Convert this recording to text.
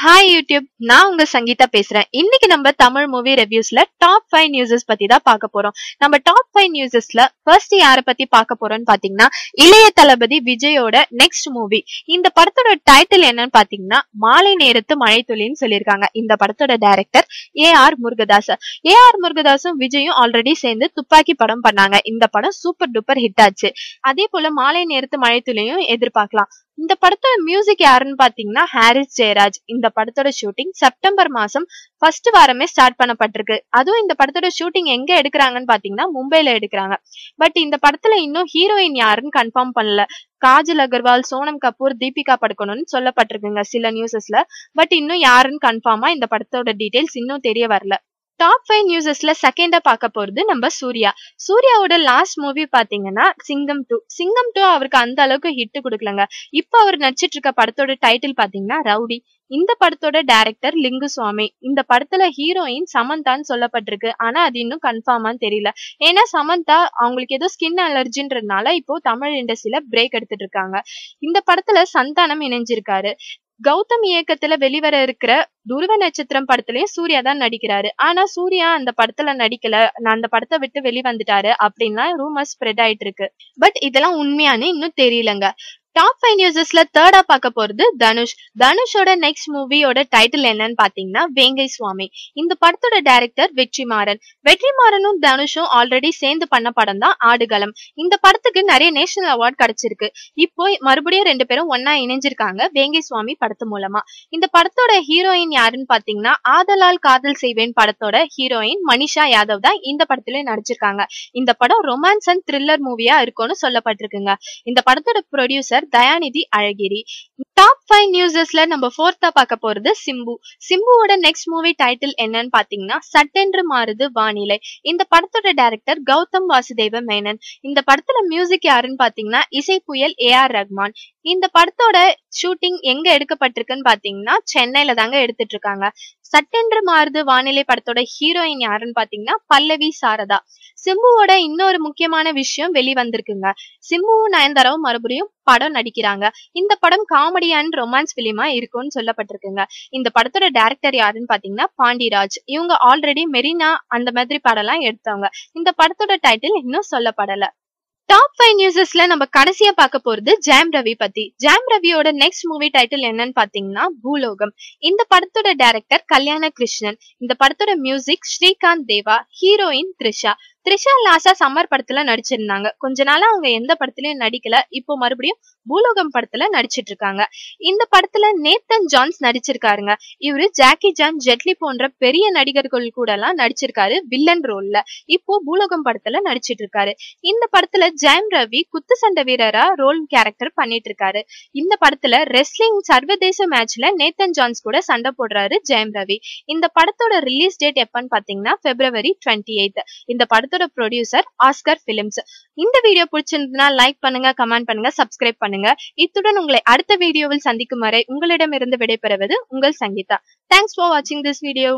Hi YouTube, நான் உங்க சங்கீதா பேசுறேன். இன்னைக்கு நம்ம தமிழ் மூவி ரிவ்யூஸ்ல டாப் 5 நியூஸஸ் பத்தி தான் பார்க்க போறோம். நம்ம டாப் 5 நியூஸஸ்ல ஃபர்ஸ்ட் யாரை பத்தி பார்க்க போறோம்னு பாத்தீங்கன்னா இளைய தளபதி விஜயோட நெக்ஸ்ட் மூவி. இந்த படத்தோட டைட்டில் என்னன்னு பாத்தீங்கன்னா மாலை நேரத்து மழைத்துளின்னு சொல்லியிருக்காங்க. இந்த படத்தோட டைரக்டர் ஏஆர் முருகதாஸ். ஏஆர் முருகதாஸும் விஜயும் ஆல்ரெடி சேர்ந்து துப்பாக்கி படம் பண்ணாங்க. இந்த படம் சூப்பர் டூப்பர் ஹிட் ஆச்சு. அதே போல மாலை நேரத்து மழைத்துளியும் எதிர்பார்க்கலாம். இந்த படத்தோட மியூசிக் யாருன்னு பாத்தீங்கன்னா ஹாரிஸ் ஜெயராஜ். இந்த படத்தோட ஷூட்டிங் செப்டம்பர் மாசம் ஃபர்ஸ்ட் வாரமே ஸ்டார்ட் பண்ணப்பட்டிருக்கு. அதுவும் இந்த படத்தோட ஷூட்டிங் எங்க எடுக்கிறாங்கன்னு பாத்தீங்கன்னா மும்பைல எடுக்கிறாங்க. பட் இந்த படத்துல இன்னும் ஹீரோயின் யாருன்னு கன்ஃபார்ம் பண்ணல. காஜல் அகர்வால், சோனம் கபூர், தீபிகா படுகோன்னு சொல்லப்பட்டிருக்குங்க சில நியூஸஸ்ல. பட் இன்னும் யாருன்னு கன்ஃபார்மா இந்த படத்தோட டீடைல்ஸ் இன்னும் தெரிய வரல. டாப் 5 நியூஸஸ்ல செகண்டா பார்க்க போறது நம்ம சூர்யா. சூர்யாவோட லாஸ்ட் மூவி பாத்தீங்கன்னா சிங்கம் 2. சிங்கம் 2 அவருக்கு அந்த அளவுக்கு ஹிட் கொடுக்கலங்க. இப்ப அவர் நடிச்சிட்டு இருக்க படத்தோட டைட்டில் பாத்தீங்கன்னா ரவுடி. இந்த படத்தோட டைரக்டர் லிங்குசுவாமி. இந்த படத்துல ஹீரோயின் சமந்தான்னு சொல்லப்பட்டிருக்கு. ஆனா அது இன்னும் கன்ஃபார்மான்னு தெரியல. ஏன்னா சமந்தா அவங்களுக்கு ஏதோ ஸ்கின் அலர்ஜின்றதுனால இப்போ தமிழ் இண்டஸ்ட்ரியில பிரேக் எடுத்துட்டு இருக்காங்க. இந்த படத்துல சந்தானம் இணைஞ்சிருக்காரு. கௌதம் இயக்கத்துல வெளிவர இருக்கிற துருவ நட்சத்திரம் படத்துலயும் சூர்யா தான் நடிக்கிறாரு. ஆனா சூர்யா அந்த படத்துல நடிக்கல, நான் அந்த படத்தை விட்டு வெளிவந்துட்டாரு அப்படின்னா ரூமர்ஸ் ஸ்ப்ரெட் ஆயிட்டு இருக்கு. பட் இதெல்லாம் உண்மையானு இன்னும் தெரியலங்க. டாப் 5 நியூஸஸ்ல தேர்டா பார்க்க போறது தனுஷ். தனுஷோட நெக்ஸ்ட் மூவியோட டைட்டில் என்னன்னு பாத்தீங்கன்னா வேங்கை சுவாமி. இந்த படத்தோட டைரக்டர் வெற்றிமாறன். வெற்றிமாறனும் தனுஷும் ஆல்ரெடி சேர்ந்து பண்ண படம் தான் ஆடுகளம். இந்த படத்துக்கு நிறைய நேஷனல் அவார்ட் கிடைச்சிருக்கு. இப்போ மறுபடியும் ரெண்டு பேரும் ஒன்னா இணைஞ்சிருக்காங்க வேங்கை சுவாமி படத்து மூலமா. இந்த படத்தோட ஹீரோயின் யாருன்னு பாத்தீங்கன்னா ஆதலால் காதல் செய்வேன் படத்தோட ஹீரோயின் மனிஷா யாதவ் தான் இந்த படத்துல நடிச்சிருக்காங்க. இந்த படம் ரொமான்ஸ் அண்ட் த்ரில்லர் மூவியா இருக்கும்னு சொல்லப்பட்டிருக்குங்க. இந்த படத்தோட ப்ரொடியூசர் தயாநிதி அழகிரி. டாப் 5 நியூஸஸ்ல நம்ம ஃபோர்த்தா பார்க்க போறது சிம்பு. சிம்புவோட நெக்ஸ்ட் மூவி டைட்டில் என்னன்னு பாத்தீங்கன்னா சட்டென்று மாறுது வானிலை. இந்த படத்தோட டைரக்டர் கௌதம் வாசுதேவ மேனன். இந்த படத்துல மியூசிக் யாருன்னு பாத்தீங்கன்னா இசை புயல் ஏஆர் ரஹ்மான். இந்த படத்தோட ஷூட்டிங் எங்க எடுக்கப்பட்டிருக்குன்னு பாத்தீங்கன்னா சென்னையில தாங்க எடுத்துட்டு இருக்காங்க. சட்டென்று மாறுது வானிலை படத்தோட ஹீரோயின் யாருன்னு பாத்தீங்கன்னா பல்லவி சாரதா. சிம்புவோட இன்னொரு முக்கியமான விஷயம் வெளிவந்திருக்குங்க. சிம்புவும் நயன்தாராவும் மறுபடியும் படம் நடிக்கிறாங்க. இந்த படம் காமெடி அண்ட் ரொமான்ஸ் பிலிமா இருக்கும்னு சொல்லப்பட்டிருக்குங்க. இந்த படத்தோட டைரக்டர் யாருன்னு பாத்தீங்கன்னா பாண்டிராஜ். இவங்க ஆல்ரெடி மெரினா அந்த மாதிரி படம் எல்லாம் எடுத்தவங்க. இந்த படத்தோட டைட்டில் இன்னும் சொல்லப்படல. டாப் 5 நியூஸஸ்ல நம்ம கடைசியா பார்க்க போறது ஜெயம் ரவி பத்தி. ஜெயம் ரவியோட நெக்ஸ்ட் மூவி டைட்டில் என்னன்னு பாத்தீங்கன்னா பூலோகம். இந்த படத்தோட டைரக்டர் கல்யாண கிருஷ்ணன். இந்த படத்தோட மியூசிக் ஸ்ரீகாந்த் தேவா. ஹீரோயின் த்ரிஷா. த்ரிஷா லாஸ்டா சம்மர் படத்துல நடிச்சிருந்தாங்க. கொஞ்ச நாளா அவங்க எந்த படத்துலயும் நடிக்கல. இப்போ மறுபடியும் பூலோகம் படத்துல நடிச்சிட்டு இருக்காங்க. இந்த படத்துல நேத்தன் ஜான்ஸ் நடிச்சிருக்காருங்க. இவரு ஜாக்கி ஜான், ஜெட்லி போன்ற பெரிய நடிகர்கள் கூட எல்லாம் நடிச்சிருக்காரு வில்லன் ரோல்ல. இப்போ பூலோகம் படத்துல நடிச்சிட்டு இருக்காரு. இந்த படத்துல ஜெயம் ரவி குத்து சண்டை வீரரா ரோல் கேரக்டர் பண்ணிட்டு இருக்காரு. இந்த படத்துல ரெஸ்லிங் சர்வதேச மேட்ச்ல நேத்தன் ஜான்ஸ் கூட சண்டை போடுறாரு ஜெயம் ரவி. இந்த படத்தோட ரிலீஸ் டேட் எப்பன்னு பாத்தீங்கன்னா February 28. இந்த படத்தோட ப்ரொடியூசர் ஆஸ்கர் பிலிம்ஸ். இந்த வீடியோ பிடிச்சிருந்தா லைக் பண்ணுங்க, கமெண்ட் பண்ணுங்க, சப்ஸ்கிரைப் பண்ணுங்க. இத்துடன் உங்களை அடுத்த வீடியோவில் சந்திக்கும் வரை உங்களிடமிருந்து விடைபெறுவது உங்கள் Sangeetha. Thanks for watching this video.